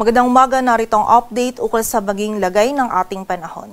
Magandang umaga, narito ang update ukol sa baging lagay ng ating panahon.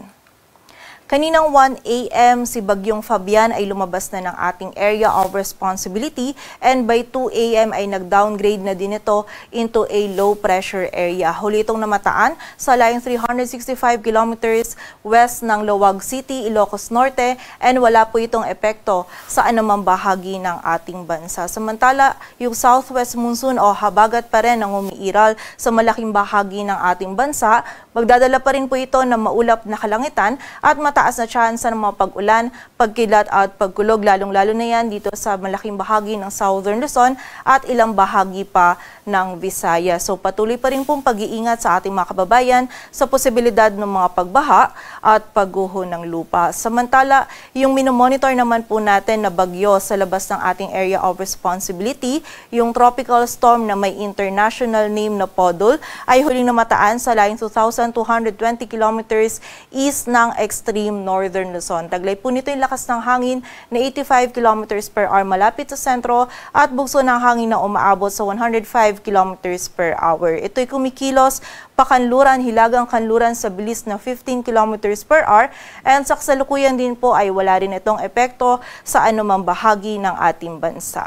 Kaninang 1 a.m. si Bagyong Fabian ay lumabas na ng ating area of responsibility and by 2 a.m. ay nag-downgrade na din ito into a low pressure area. Huli itong namataan sa layong 365 kilometers west ng Laoag City, Ilocos Norte and wala po itong epekto sa anumang bahagi ng ating bansa. Samantala, yung southwest monsoon o habagat pa rin ang umiiral sa malaking bahagi ng ating bansa. Magdadala pa rin po ito ng maulap na kalangitan at mataas na tsansa ng mga pag-ulan, pagkilat at pagkulog, lalong-lalo na yan dito sa malaking bahagi ng Southern Luzon at ilang bahagi pa ng Visayas. So patuloy pa rin pong pag-iingat sa ating mga kababayan sa posibilidad ng mga pagbaha at pagguho ng lupa. Samantala, yung minomonitor naman po natin na bagyo sa labas ng ating area of responsibility, yung tropical storm na may international name na Podol ay huling namataan sa layong 2,220 kilometers east ng extreme northern Luzon. Taglay po nito yung lakas ng hangin na 85 kilometers per hour malapit sa sentro at bugso ng hangin na umaabot sa 105 kilometers per hour. Ito'y kumikilos pakanluran, hilagang kanluran sa bilis na 15 kilometers per hour and sa kasalukuyan din po ay wala rin itong epekto sa anumang bahagi ng ating bansa.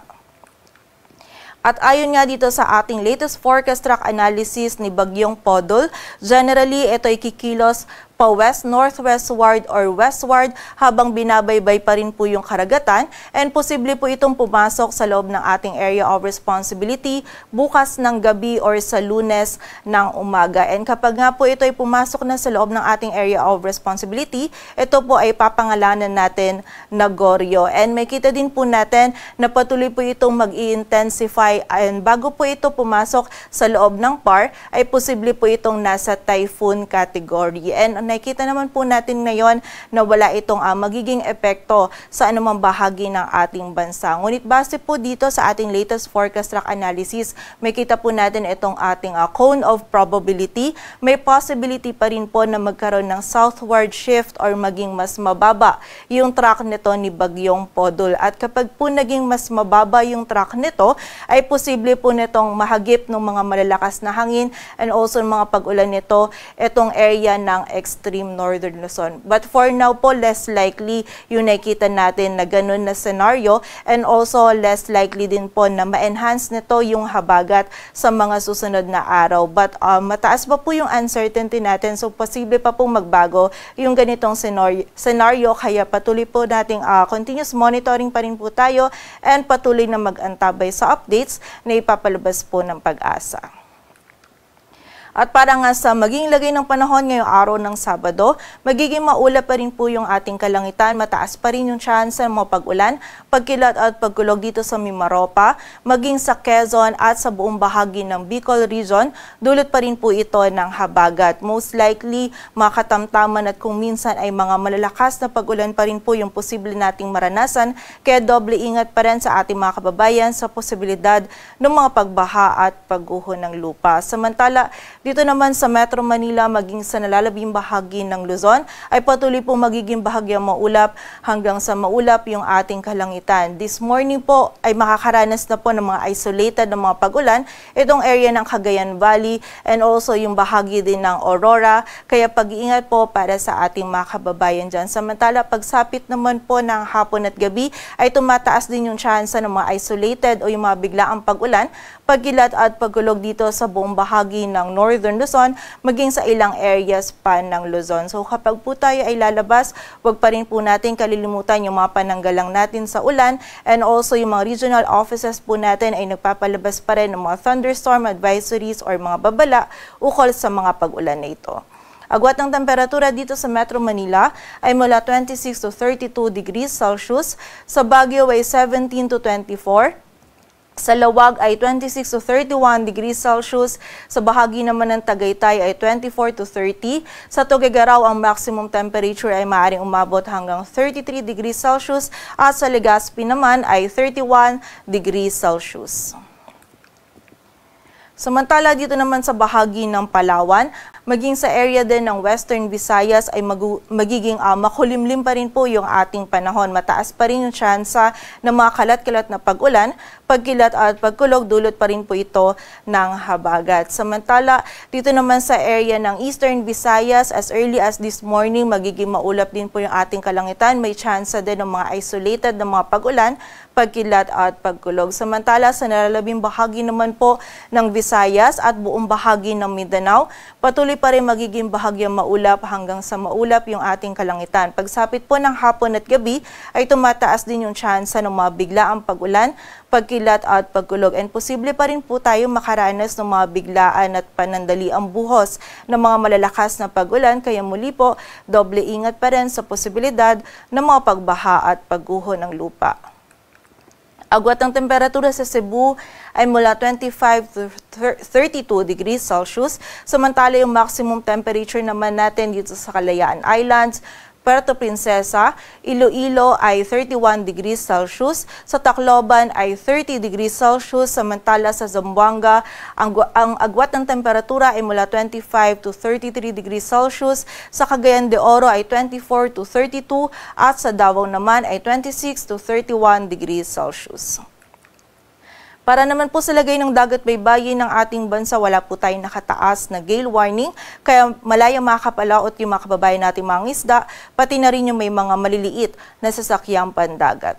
At ayon nga dito sa ating latest forecast track analysis ni Bagyong Podol, generally ito ay kikilos pa-west, northwestward or westward habang binabaybay pa rin po yung karagatan and posible po itong pumasok sa loob ng ating area of responsibility bukas ng gabi or sa Lunes ng umaga. And kapag nga po ito ay pumasok na sa loob ng ating area of responsibility, ito po ay papangalanan natin na Goryo. And may kita din po natin na patuloy po itong mag-i-intensify and bago po ito pumasok sa loob ng PAR ay posible po itong nasa typhoon category. And nakikita naman po natin ngayon na wala itong magiging epekto sa anumang bahagi ng ating bansa. Ngunit base po dito sa ating latest forecast track analysis, may kita po natin itong ating cone of probability. May possibility pa rin po na magkaroon ng southward shift or maging mas mababa yung track nito ni Bagyong Podol. At kapag po naging mas mababa yung track nito, ay posible po nitong mahagip ng mga malalakas na hangin and also mga pag-ulan nito itong area ng extreme northern Luzon. But for now po, less likely yung nakita natin na ganun na scenario and also less likely din po na ma-enhance nito yung habagat sa mga susunod na araw. But mataas pa po yung uncertainty natin, so posible pa pong magbago yung ganitong scenario kaya patuloy po nating continuous monitoring pa rin po tayo and patuloy na mag-antabay sa updates na ipapalabas po ng Pag-asa. At para nga sa maging lagay ng panahon ngayong araw ng Sabado, magiging maulap pa rin po yung ating kalangitan, mataas pa rin yung chance ng mga pag-ulan, pagkilat at pagkulog dito sa Mimaropa, maging sa Quezon at sa buong bahagi ng Bicol region, dulot pa rin po ito ng habagat. Most likely, makatamtaman at kung minsan ay mga malalakas na pag-ulan pa rin po yung posible nating maranasan, kaya doble ingat pa rin sa ating mga kababayan sa posibilidad ng mga pagbaha at pagguho ng lupa. Samantala, dito naman sa Metro Manila, maging sa nalalabing bahagi ng Luzon, ay patuloy po magiging bahagyang maulap hanggang sa maulap yung ating kalangitan. This morning po ay makakaranas na po ng mga isolated na mga pag-ulan itong area ng Cagayan Valley and also yung bahagi din ng Aurora. Kaya pag-iingat po para sa ating mga kababayan dyan. Samantala, pagsapit naman po ng hapon at gabi ay tumataas din yung chance ng mga isolated o yung mga biglaang pag-ulan, pagkilat at pagkulog dito sa buong bahagi ng Northern Luzon, maging sa ilang areas pa ng Luzon. So kapag po tayo ay lalabas, wag pa rin po natin kalilimutan yung mga pananggalang natin sa ulan and also yung mga regional offices po natin ay nagpapalabas pa rin ng mga thunderstorm advisories or mga babala ukol sa mga pag-ulan na ito. Agwat ng temperatura dito sa Metro Manila ay mula 26 to 32 degrees Celsius, sa Baguio ay 17 to 24, sa Laoag ay 26 to 31 degrees Celsius, sa bahagi naman ng Tagaytay ay 24 to 30, sa Tuguegarao ang maximum temperature ay maaaring umabot hanggang 33 degrees Celsius at sa Legazpi naman ay 31 degrees Celsius. Samantala dito naman sa bahagi ng Palawan, maging sa area din ng Western Visayas ay magiging makulimlim pa rin po yung ating panahon. Mataas pa rin yung tsansa ng mga kalat-kalat na pag-ulan, pagkilat at pagkulog, dulot pa rin po ito ng habagat. Samantala dito naman sa area ng Eastern Visayas, as early as this morning, magiging maulap din po yung ating kalangitan. May tsansa din ng mga isolated na mga pag-ulan, pagkilat at pagkulog. Samantala sa nalalabing bahagi naman po ng Visayas at buong bahagi ng Mindanao, patuloy pa rin magiging bahagyang maulap hanggang sa maulap yung ating kalangitan. Pagsapit po ng hapon at gabi ay tumataas din yung tsansa ng mga biglaang pag-ulan, pagkilat at pagkulog. And posible pa rin po tayo makaranas ng mga biglaan at panandaliang buhos ng mga malalakas na pag-ulan. Kaya muli po, doble ingat pa rin sa posibilidad ng mga pagbaha at pagguho ng lupa. Agwat ng temperatura sa Cebu ay mula 25 to 32 degrees Celsius. Samantala yung maximum temperature naman natin dito sa Kalayaan Islands, Puerto Princesa, Iloilo ay 31 degrees Celsius, sa Tacloban ay 30 degrees Celsius, samantala sa Zamboanga, ang agwat ng temperatura ay mula 25 to 33 degrees Celsius, sa Cagayan de Oro ay 24 to 32 at sa Davao naman ay 26 to 31 degrees Celsius. Para naman po sa lagay ng dagat baybayin ng ating bansa, wala po tayong nakataas na gale warning, kaya malayang makakapalaot yung mga kababayan nating mga isda, pati na rin yung may mga maliliit na sasakyang pandagat.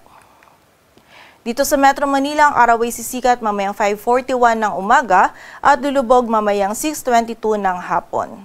Dito sa Metro Manila, ang araw ay sisikat mamayang 5:41 ng umaga at lulubog mamayang 6:22 ng hapon.